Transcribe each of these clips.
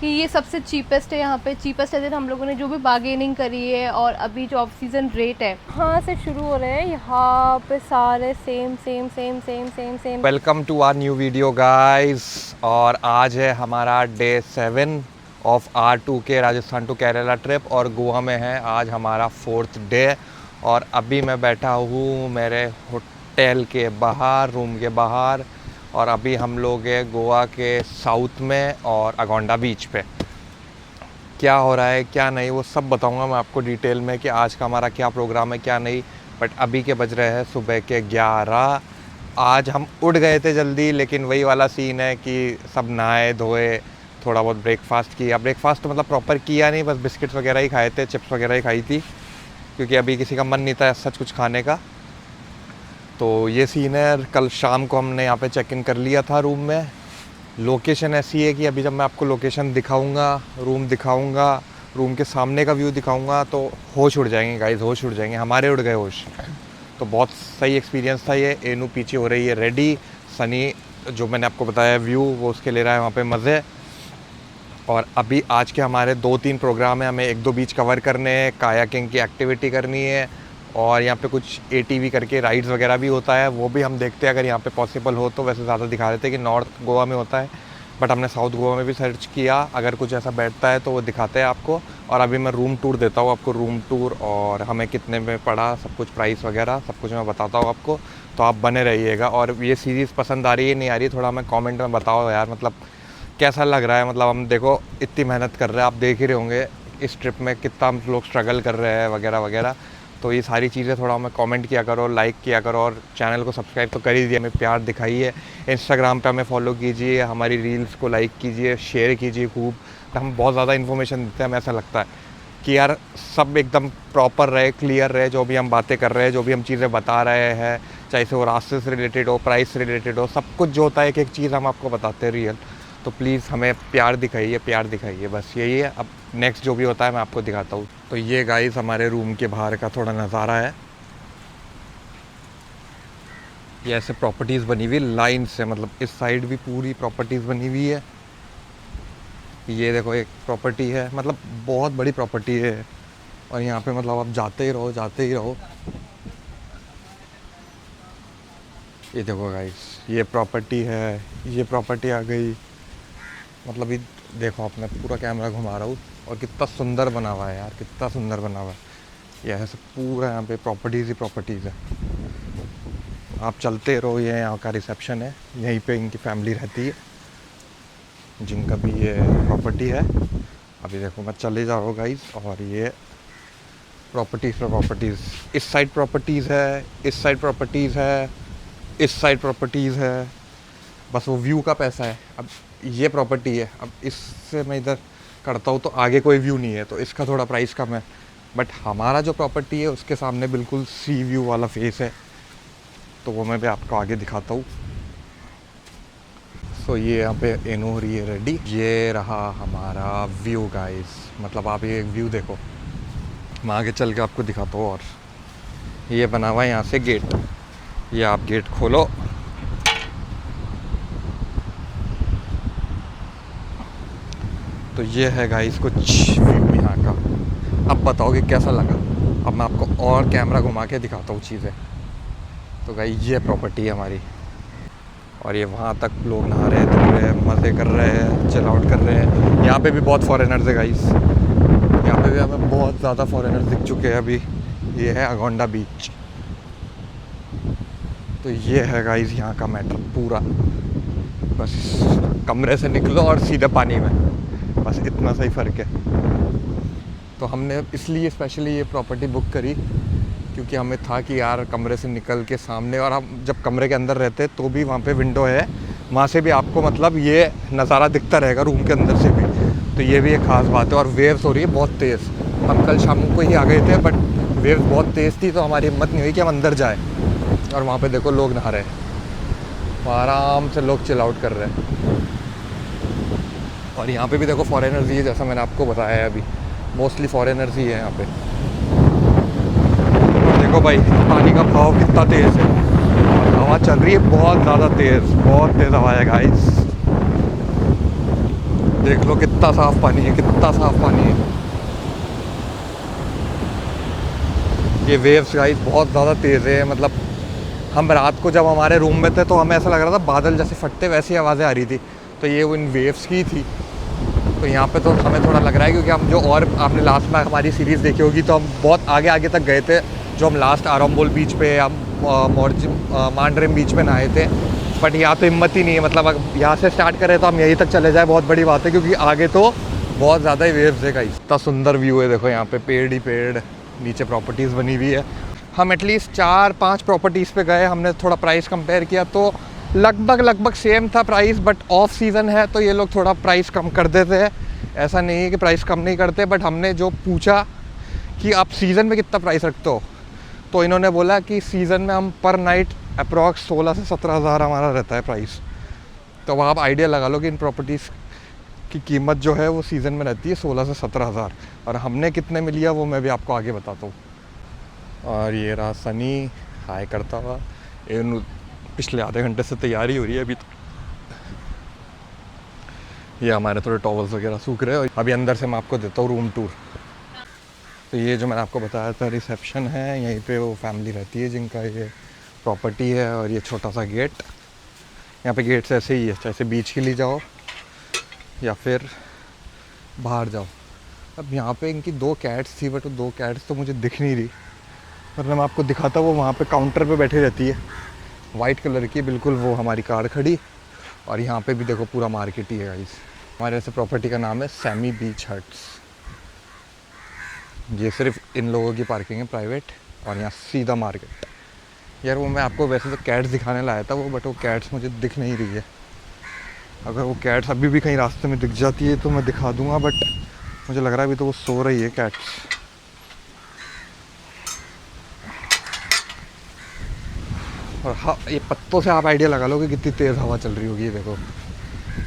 कि ये सबसे चीपेस्ट है यहाँ पे। चीपेस्ट है, हम लोगों ने जो भी बार्गेनिंग करी है और अभी जो ऑफ सीज़न रेट है यहाँ से शुरू हो रहे हैं। यहाँ पे सारे same same same same same same. Welcome to our new video guys. और आज है हमारा डे 7 ऑफ आर 2 के राजस्थान टू केरला ट्रिप और गोवा में है आज हमारा 4th डे। और अभी मैं बैठा हूँ मेरे होटल के बाहर, रूम के बाहर, और अभी हम लोग हैं गोवा के साउथ में और अगोंडा बीच पे। क्या हो रहा है क्या नहीं वो सब बताऊंगा मैं आपको डिटेल में कि आज का हमारा क्या प्रोग्राम है क्या नहीं। बट अभी के बज रहे हैं सुबह के 11। आज हम उठ गए थे जल्दी, लेकिन वही वाला सीन है कि सब नहाए धोए, थोड़ा बहुत ब्रेकफास्ट किया। ब्रेकफास्ट तो मतलब प्रॉपर किया नहीं, बस बिस्किट्स वगैरह ही खाए थे, चिप्स वगैरह ही खाई थी, क्योंकि अभी किसी का मन नहीं था सच कुछ खाने का। तो ये सीन है। कल शाम को हमने यहाँ पे चेक इन कर लिया था रूम में। लोकेशन ऐसी है कि अभी जब मैं आपको लोकेशन दिखाऊंगा, रूम दिखाऊंगा, रूम के सामने का व्यू दिखाऊंगा, तो होश उड़ जाएंगे गाइस, होश उड़ जाएंगे, हमारे उड़ गए होश। तो बहुत सही एक्सपीरियंस था ये। एनू पीछे हो रही है रेडी, सनी जो मैंने आपको बताया व्यू वो उसके ले रहा है वहाँ पे मज़े। और अभी आज के हमारे 2-3 प्रोग्राम हैं। हमें 1-2 बीच कवर करने हैं, कायाकिंग की एक्टिविटी करनी है, और यहाँ पे कुछ ATV करके राइड्स वगैरह भी होता है, वो भी हम देखते हैं अगर यहाँ पे पॉसिबल हो तो। वैसे ज़्यादा दिखा देते हैं कि नॉर्थ गोवा में होता है, बट हमने साउथ गोवा में भी सर्च किया, अगर कुछ ऐसा बैठता है तो वो दिखाते हैं आपको। और अभी मैं रूम टूर देता हूँ आपको, रूम टूर और हमें कितने में पड़ा, सब कुछ प्राइस वगैरह सब कुछ मैं बताता हूँ आपको। तो आप बने रहिएगा। और ये सीरीज़ पसंद आ रही है नहीं आ रही है, थोड़ा हमें कॉमेंट में बताओ यार, मतलब कैसा लग रहा है। मतलब हम देखो इतनी मेहनत कर रहे हैं, आप देख ही रहे होंगे इस ट्रिप में कितना हम लोग स्ट्रगल कर रहे हैं वगैरह वगैरह। तो ये सारी चीज़ें थोड़ा हमें कमेंट किया करो, लाइक किया करो, और चैनल को सब्सक्राइब तो कर ही दिया, हमें प्यार दिखाइए। इंस्टाग्राम पे हमें फॉलो कीजिए, हमारी रील्स को लाइक कीजिए, शेयर कीजिए खूब। हम बहुत ज़्यादा इन्फॉर्मेशन देते हैं, हमें ऐसा लगता है कि यार सब एकदम प्रॉपर रहे, क्लियर रहे, जो भी हम बातें कर रहे हैं, जो भी हम चीज़ें बता रहे हैं, चाहे से वो रास्ते से रिलेटेड हो, प्राइस से रिलेटेड हो, सब कुछ जो होता है एक एक चीज़ हम आपको बताते हैं रियल। तो प्लीज़ हमें प्यार दिखाइए, प्यार दिखाइए, बस यही है। अब नेक्स्ट जो भी होता है मैं आपको दिखाता हूँ। तो ये गाइस हमारे रूम के बाहर का थोड़ा नज़ारा है। ये ऐसे प्रॉपर्टीज़ बनी हुई लाइन से, मतलब इस साइड भी पूरी प्रॉपर्टीज़ बनी हुई है। ये देखो एक प्रॉपर्टी है, मतलब बहुत बड़ी प्रॉपर्टी है, और यहाँ पे मतलब आप जाते ही रहो, जाते ही रहो। ये देखो गाइस ये प्रॉपर्टी है, ये प्रॉपर्टी आ गई। मतलब ये देखो, आपने पूरा कैमरा घुमा रहा हूँ, और कितना सुंदर बना हुआ है यार, कितना सुंदर बना हुआ है। ये ऐसे पूरा यहाँ पे प्रॉपर्टीज़ ही प्रॉपर्टीज़ है। आप चलते रहो, ये यहाँ का रिसेप्शन है, यहीं पे इनकी फैमिली रहती है जिनका भी ये प्रॉपर्टी है। अभी देखो मैं चले जा रहा हूँ गाइस, और ये प्रॉपर्टीज़ पर प्रॉपर्टीज़, इस साइड प्रॉपर्टीज़ है, इस साइड प्रॉपर्टीज़ है, इस साइड प्रॉपर्टीज़ है। बस वो व्यू का पैसा है। अब ये प्रॉपर्टी है, अब इससे मैं इधर करता हूँ तो आगे कोई व्यू नहीं है, तो इसका थोड़ा प्राइस कम है। बट हमारा जो प्रॉपर्टी है उसके सामने बिल्कुल सी व्यू वाला फेस है, तो वो मैं भी आपको आगे दिखाता हूँ। सो ये यहाँ पे एनो हो रही है रेडी। ये रहा हमारा व्यू गाइस, मतलब आप ये व्यू देखो, मैं आगे चल के आपको दिखाता हूँ। और ये बना हुआ है यहाँ से गेट, ये आप गेट खोलो, तो ये है गाइस कुछ व्यू यहाँ का। अब बताओ कि कैसा लगा। अब मैं आपको और कैमरा घुमा के दिखाता हूँ चीज़ें। तो गाइस ये प्रॉपर्टी है हमारी, और ये वहाँ तक लोग नहा रहे हैं, मज़े कर रहे हैं, चिल आउट कर रहे हैं। यहाँ पे भी बहुत फॉरेनर्स है गाइस, यहाँ पे भी हमें बहुत ज़्यादा फॉरेनर्स दिख चुके हैं अभी। ये है अगोंडा बीच। तो ये है गाइस यहाँ का मैटर पूरा। बस कमरे से निकलो और सीधे पानी में, बस इतना सही फ़र्क है। तो हमने इसलिए स्पेशली ये प्रॉपर्टी बुक करी, क्योंकि हमें था कि यार कमरे से निकल के सामने, और हम जब कमरे के अंदर रहते तो भी वहाँ पे विंडो है, वहाँ से भी आपको मतलब ये नज़ारा दिखता रहेगा रूम के अंदर से भी। तो ये भी एक ख़ास बात है। और वेव्स हो रही है बहुत तेज़। हम कल शाम को ही आ गए थे, बट वेव्स बहुत तेज़ थी, तो हमारी हिम्मत नहीं हुई कि हम अंदर जाए। और वहाँ पे देखो लोग नहा रहे हैं, आराम से लोग चिल आउट कर रहे हैं। और यहाँ पे भी देखो फॉरेनर्स ही है, जैसा मैंने आपको बताया है, अभी मोस्टली फॉरेनर्स ही है यहाँ पे। और देखो भाई पानी का बहाव कितना तेज़ है, हवा चल रही है बहुत ज़्यादा तेज़, बहुत तेज़ हवा है गाइस। देख लो कितना साफ पानी है, कितना साफ पानी है। ये वेव्स गाइस बहुत ज़्यादा तेज़ है, मतलब हम रात को जब हमारे रूम में थे तो हमें ऐसा लग रहा था बादल जैसे फटते वैसी आवाज़ें आ रही थी, तो ये उन वेव्स की थी। तो यहाँ पे तो हमें थोड़ा लग रहा है क्योंकि हम जो, और आपने लास्ट में हमारी सीरीज़ देखी होगी तो हम बहुत आगे आगे तक गए थे, जो हम लास्ट आरम्बोल बीच पे या मांड्रेम बीच पे नहाए थे। बट यहाँ तो हिम्मत ही नहीं है, मतलब अगर यहाँ से स्टार्ट करें तो हम यहीं तक चले जाए बहुत बड़ी बात है, क्योंकि आगे तो बहुत ज़्यादा ही वेव्स है गाइस। इतना सुंदर व्यू है, देखो यहाँ पे पेड़ ही पेड़, नीचे प्रॉपर्टीज़ बनी हुई है। हम एटलीस्ट 4-5 प्रॉपर्टीज़ पे गए, हमने थोड़ा प्राइस कंपेयर किया तो लगभग सेम था प्राइस, बट ऑफ सीज़न है तो ये लोग थोड़ा प्राइस कम कर देते हैं। ऐसा नहीं है कि प्राइस कम नहीं करते, बट हमने जो पूछा कि आप सीज़न में कितना प्राइस रखते हो, तो इन्होंने बोला कि सीज़न में हम पर नाइट अप्रॉक्स 16 से 17 हज़ार हमारा रहता है प्राइस। तो अब आप आइडिया लगा लो कि इन प्रॉपर्टीज़ की कीमत जो है वो सीज़न में रहती है 16 से 17 हज़ार, और हमने कितने में लिया वो मैं भी आपको आगे बताता हूँ। और ये रहा सनी हाई करता हुआ, पिछले आधे घंटे से तैयारी हो रही है अभी तो। ये हमारे थोड़े टॉवल्स वगैरह सूख रहे हैं, और अभी अंदर से मैं आपको देता हूँ रूम टूर। तो ये जो मैंने आपको बताया था रिसेप्शन है, यहीं पे वो फैमिली रहती है जिनका ये प्रॉपर्टी है। और ये छोटा सा गेट, यहाँ पे गेट से ऐसे ही है, जैसे बीच के लिए जाओ या फिर बाहर जाओ। अब यहाँ पे इनकी 2 कैट्स थी, बट वो 2 कैट्स तो मुझे दिख नहीं रही, वरना मैं आपको दिखाता। वो वहाँ पे काउंटर पे बैठी रहती है, वाइट कलर की बिल्कुल, वो हमारी कार खड़ी। और यहाँ पे भी देखो पूरा मार्केट ही है गाइस। हमारे ऐसे प्रॉपर्टी का नाम है सैमी बीच हट्स। ये सिर्फ इन लोगों की पार्किंग है प्राइवेट, और यहाँ सीधा मार्केट। यार वो मैं आपको वैसे तो कैट्स दिखाने लाया था वो, बट वो कैट्स मुझे दिख नहीं रही है। अगर वो कैट्स अभी भी कहीं रास्ते में दिख जाती है तो मैं दिखा दूँगा, बट मुझे लग रहा है अभी तो वो सो रही है कैट्स। और हाँ, ये पत्तों से आप आइडिया लगा लो कि कितनी तेज़ हवा चल रही होगी। ये देखो,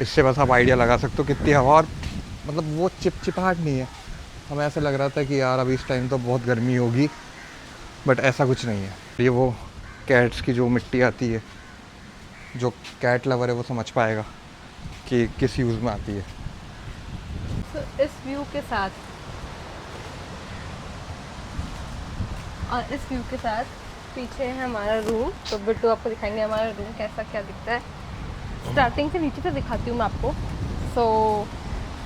इससे बस आप आइडिया लगा सकते हो कितनी हवा। और मतलब वो चिपचिपाहट नहीं है। हमें ऐसे लग रहा था कि यार अभी इस टाइम तो बहुत गर्मी होगी, बट ऐसा कुछ नहीं है। ये वो कैट्स की जो मिट्टी आती है, जो कैट लवर है वो समझ पाएगा कि किस यूज़ में आती है। तो इस व्यू के साथ और इस व्यू के साथ पीछे है हमारा रूम। तो बिट्टू आपको दिखाएंगे हमारा रूम कैसा क्या दिखता है। स्टार्टिंग से नीचे तक दिखाती हूँ मैं आपको। सो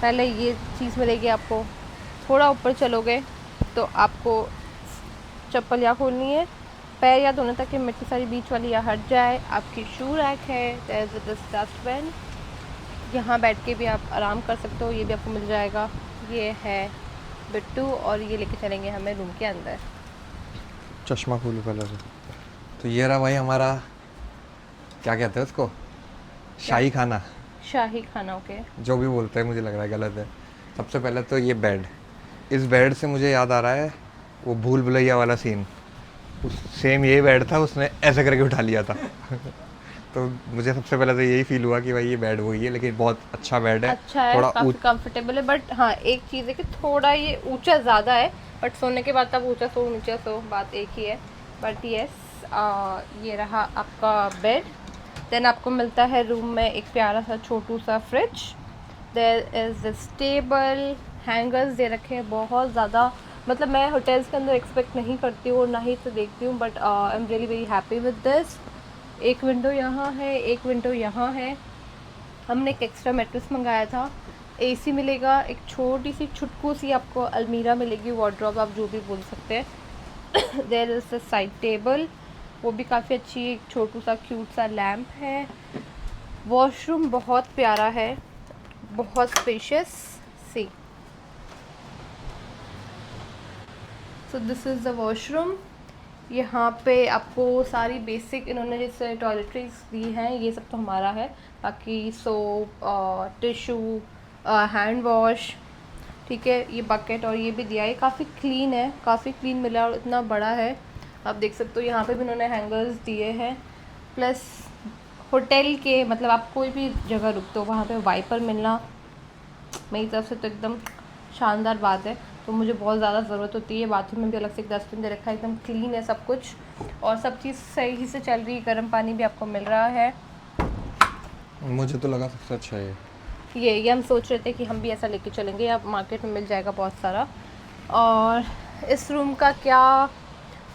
पहले ये चीज़ मिलेगी आपको, थोड़ा ऊपर चलोगे तो आपको चप्पल या खोलनी है, पैर या धोने तक की मिट्टी सारी बीच वाली या हट जाए। आपकी शू रैक है, देयर इज दिस डस्टबिन, यहाँ बैठ के भी आप आराम कर सकते हो, ये भी आपको मिल जाएगा। ये है बिट्टू, और ये लेके चलेंगे हमें रूम के अंदर। चश्मा खोलू पहले तो ये रहा भाई हमारा, क्या कहते हैं उसको, शाही खाना। शाही खाना, ओके। जो भी बोलते हैं, मुझे लग रहा है गलत है। सबसे पहले तो ये बेड, इस बेड से मुझे याद आ रहा है वो भूल भुलैया वाला सीन। उस सेम यही बेड था, उसने ऐसे करके उठा लिया था। तो मुझे सबसे पहले तो यही फील हुआ कि भाई ये बेड वही है, लेकिन बहुत अच्छा बेड है। अच्छा है, थोड़ा काफ़ी कंफर्टेबल है। बट हाँ, एक चीज़ है कि थोड़ा ये ऊंचा ज़्यादा है, बट सोने के बाद तब ऊंचा सो नीचा सो बात एक ही है। बट यस, ये रहा आपका बेड। देन आपको मिलता है रूम में एक प्यारा सा छोटू सा fridge. There is this table, hangers दे रखे हैं बहुत ज़्यादा। मतलब मैं होटल्स के अंदर एक्सपेक्ट नहीं करती हूँ और ना ही तो देखती हूँ, but I am really very happy with this. एक विंडो यहाँ है, एक विंडो यहाँ है। हमने एक एक्स्ट्रा मैट्रेस मंगाया था, एसी मिलेगा, एक छोटी सी छुटकू सी आपको अलमीरा मिलेगी, वार्डरोब आप जो भी बोल सकते हैं। There is a side table, वो भी काफ़ी अच्छी, एक छोटू सा क्यूट सा लैम्प है। वॉशरूम बहुत प्यारा है, बहुत स्पेशियस सी। So this is the washroom. यहाँ पे आपको सारी बेसिक इन्होंने जैसे टॉयलेटरीज दी हैं, ये सब तो हमारा है। बाकी सोप, टिशू, हैंड वॉश, ठीक है, ये बकेट और ये भी दिया है। काफ़ी क्लीन है, काफ़ी क्लीन मिला और इतना बड़ा है, आप देख सकते हो। यहाँ पे भी उन्होंने हैंगर्स दिए हैं। प्लस होटल के, मतलब आप कोई भी जगह रुकते हो वहाँ पे वाइपर मिलना मेरी तरफ से तो एकदम शानदार बात है। तो मुझे बहुत ज़्यादा ज़रूरत होती है। बाथरूम में भी अलग से एक डस्टबिन दे रखा है, एकदम क्लीन है सब कुछ, और सब चीज़ सही से चल रही है। गर्म पानी भी आपको मिल रहा है। मुझे तो लगा सबसे अच्छा है। ये हम सोच रहे थे कि हम भी ऐसा लेके चलेंगे, अब मार्केट में मिल जाएगा बहुत सारा। और इस रूम का क्या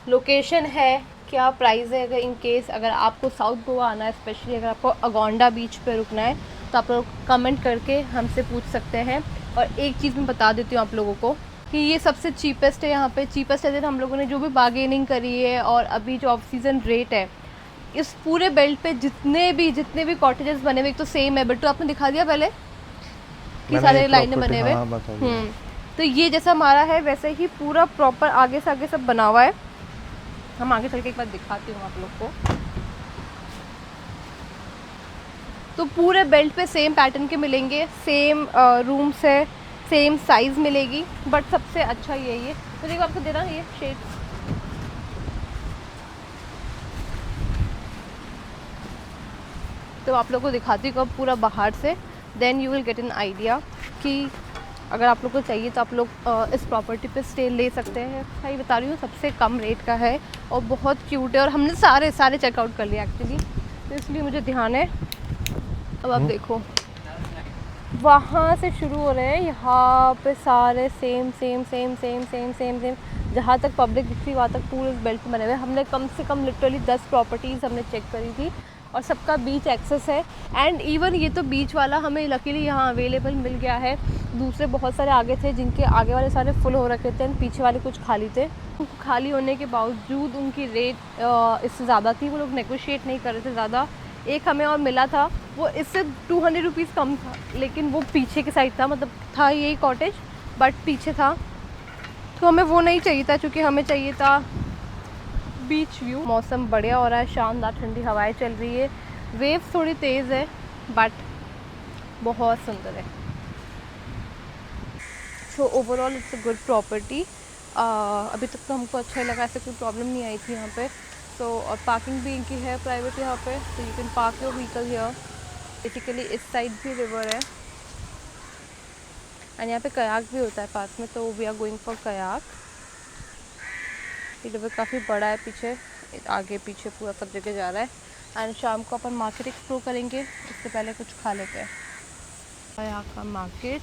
लोकेशन है, क्या प्राइस है, अगर इन केस अगर आपको साउथ गोवा आना है, स्पेशली अगर आपको अगोंडा बीच पे रुकना है, तो आप लोग कमेंट करके हमसे पूछ सकते हैं। और एक चीज़ मैं बता देती हूँ आप लोगों को कि ये सबसे चीपेस्ट है यहाँ पे। चीपेस्ट है, हम लोगों ने जो भी बार्गेनिंग करी है और अभी जो ऑफ सीज़न रेट है इस पूरे बेल्ट पे जितने भी कॉटेजेस बने हुए, एक तो सेम है, बट तो आपने दिखा दिया पहले कि सारे लाइनें बने हुए। तो ये जैसा हमारा है वैसे ही पूरा प्रॉपर आगे से आगे सब बना हुआ है। हम आगे चल के एक बार दिखाती हूँ आप लोग को। तो पूरे बेल्ट पे सेम पैटर्न के मिलेंगे, सेम रूम्स है, सेम साइज़ मिलेगी, बट सबसे अच्छा यही है। तो देखो आपको दे रहा ये शेड्स, तो आप लोग को दिखाती हूँ पूरा बाहर से, then you will get an idea कि अगर आप लोग को चाहिए तो आप लोग इस प्रॉपर्टी पे स्टे ले सकते हैं। भाई बता रही हूँ सबसे कम रेट का है और बहुत क्यूट है, और हमने सारे चेकआउट कर लिया एक्चुअली, तो इसलिए मुझे ध्यान है। अब आप देखो वहाँ से शुरू हो रहे हैं, यहाँ पे सारे सेम जहाँ तक पब्लिक दिखती वहाँ तक पूरे बेल्ट बने हुए। हमने कम से कम लिटरली 10 प्रॉपर्टीज़ हमने चेक करी थी और सबका बीच एक्सेस है। एंड इवन ये तो बीच वाला हमें लकीली यहाँ अवेलेबल मिल गया है। दूसरे बहुत सारे आगे थे जिनके आगे वाले सारे फुल हो रखे थे, पीछे वाले कुछ खाली थे। खाली होने के बावजूद उनकी रेट इससे ज़्यादा थी, वो लोग नेगोशिएट नहीं कर रहे थे ज़्यादा। एक हमें और मिला था, वो इससे 200 रुपीज़ कम था, लेकिन वो पीछे की साइड था, मतलब था यही कॉटेज बट पीछे था, तो हमें वो नहीं चाहिए था, क्योंकि हमें चाहिए था बीच व्यू। मौसम बढ़िया हो रहा है, शानदार ठंडी हवाएं चल रही है, वेव थोड़ी तेज़ है बट बहुत सुंदर है। So overall it's a good property. अभी तक तो हमको अच्छा लगा, ऐसे कोई प्रॉब्लम नहीं आई थी यहाँ पे। सो और पार्किंग भी इनकी है प्राइवेट यहाँ पे, तो you can park your vehicle here. Basically इस साइड भी रिवर है एंड यहाँ पे कयाक भी होता है पास में, तो we are going for kayak. ये रिवर काफ़ी बड़ा है, पीछे आगे पीछे पूरा सब जगह जा रहा है। एंड शाम को अपन मार्केट एक्सप्लोर करेंगे, उससे पहले कुछ खा लेते हैं। यहाँ का मार्केट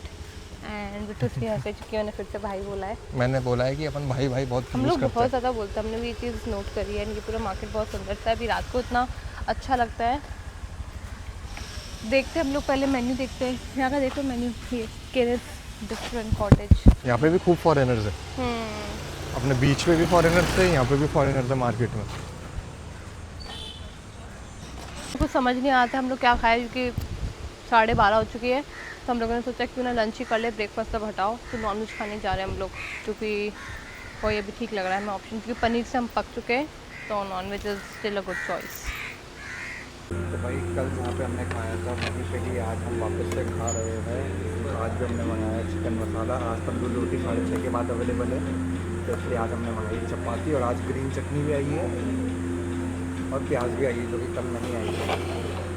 एंड तो यहाँ पे चुकी, मैंने फिर से भाई बोला है, मैंने बोला है कि अपन भाई बहुत हम लोग बहुत ज़्यादा बोलते हैं, हमने भी ये चीज़ नोट करी है। ये पूरा मार्केट बहुत सुंदर सा है, अभी रात को इतना अच्छा लगता है। देखते हैं हम लोग, पहले मेन्यू देखते हैं। यहाँ का देखो मेन्यू, ये केरस डिफरेंट कॉटेज। यहाँ पे भी खूब फॉरेनर्स है, अपने बीच पे भी फॉरेनर्स है, यहाँ पे भी फॉरेनर्स है मार्केट में। कुछ समझ नहीं आता हम लोग क्या खाए, क्योंकि 12:30 हो चुकी है, तो हम लोगों ने सोचा क्यों ना लंच ही कर ले, ब्रेकफास्ट तब हटाओ। तो नॉनवेज खाने जा रहे हैं हम लोग, क्योंकि वो ये भी ठीक लग रहा है हमें ऑप्शन, क्योंकि पनीर से हम पक चुके हैं, तो non veg is still a good choice. तो भाई कल यहाँ पे हमने खाया था, वहीं पे ही आज हम वापस से खा रहे हैं। आज भी हमने मंगाया चिकन मसाला। आज तंदूरी रोटी 6:30 के बाद अवेलेबल है, तो इसलिए आज हमने मंगाई चपाती, और आज ग्रीन चटनी भी आई है और प्याज भी आई है, जो कि कल नहीं आई है।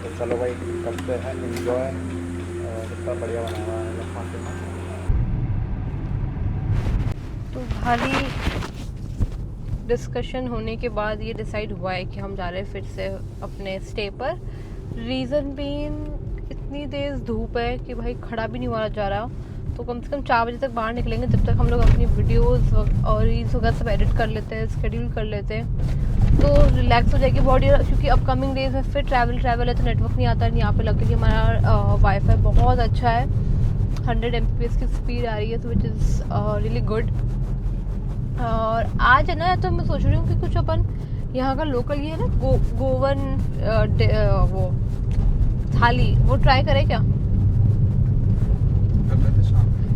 तो चलो भाई करते हैं एंजॉय, कितना बढ़िया बना हुआ है खाते हैं। तो भारी डिस्कशन होने के बाद ये डिसाइड हुआ है कि हम जा रहे हैं फिर से अपने स्टे पर। रीज़न बीन इतनी तेज़ धूप है कि भाई खड़ा भी नहीं हुआ जा रहा, तो कम से कम 4 बजे तक बाहर निकलेंगे, जब तक हम लोग अपनी वीडियोस और रील्स वगैरह सब एडिट कर लेते हैं, शेड्यूल कर लेते हैं, तो रिलैक्स हो जाएगी बॉडी। क्योंकि अपकमिंग डेज में फिर ट्रैवल है, तो नेटवर्क नहीं आता है। यहाँ पे लगे हमारा वाईफाई बहुत अच्छा है, 100 Mbps की स्पीड आ रही है, तो विच इज़ रियली गुड। और आज है ना, तो मैं सोच रही हूँ कि कुछ अपन यहाँ का लोकल ये है ना गोवन वो थाली, वो ट्राई करें क्या।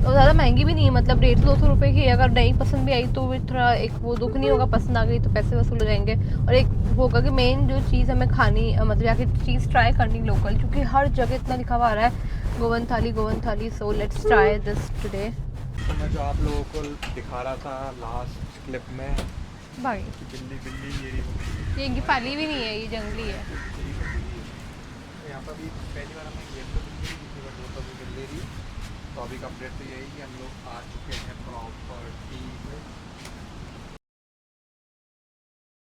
तो ज़्यादा महंगी भी नहीं है, मतलब 150-200 रुपये की। अगर नहीं पसंद भी आई तो थोड़ा एक वो दुख नहीं होगा, पसंद आ गई तो पैसे वसूल हो जाएंगे। और एक होगा कि मेन जो चीज़ हमें खानी, मतलब जाके चीज़ ट्राई करनी लोकल, क्योंकि हर जगह इतना लिखा हुआ आ रहा है गोवन थाली। So let's try this today. तो मैं जो आप लोगों को दिखा रहा था लास्ट क्लिप में, भाई बिल्ली ये पाली भी नहीं है, ये जंगली है। यहाँ पर भी पहली बार हमें ये तो बिल्ली दिखी, बिल्ली थी। तो अभी का अपडेट तो यही कि हम लोग आ चुके हैं प्रॉपर्टी में।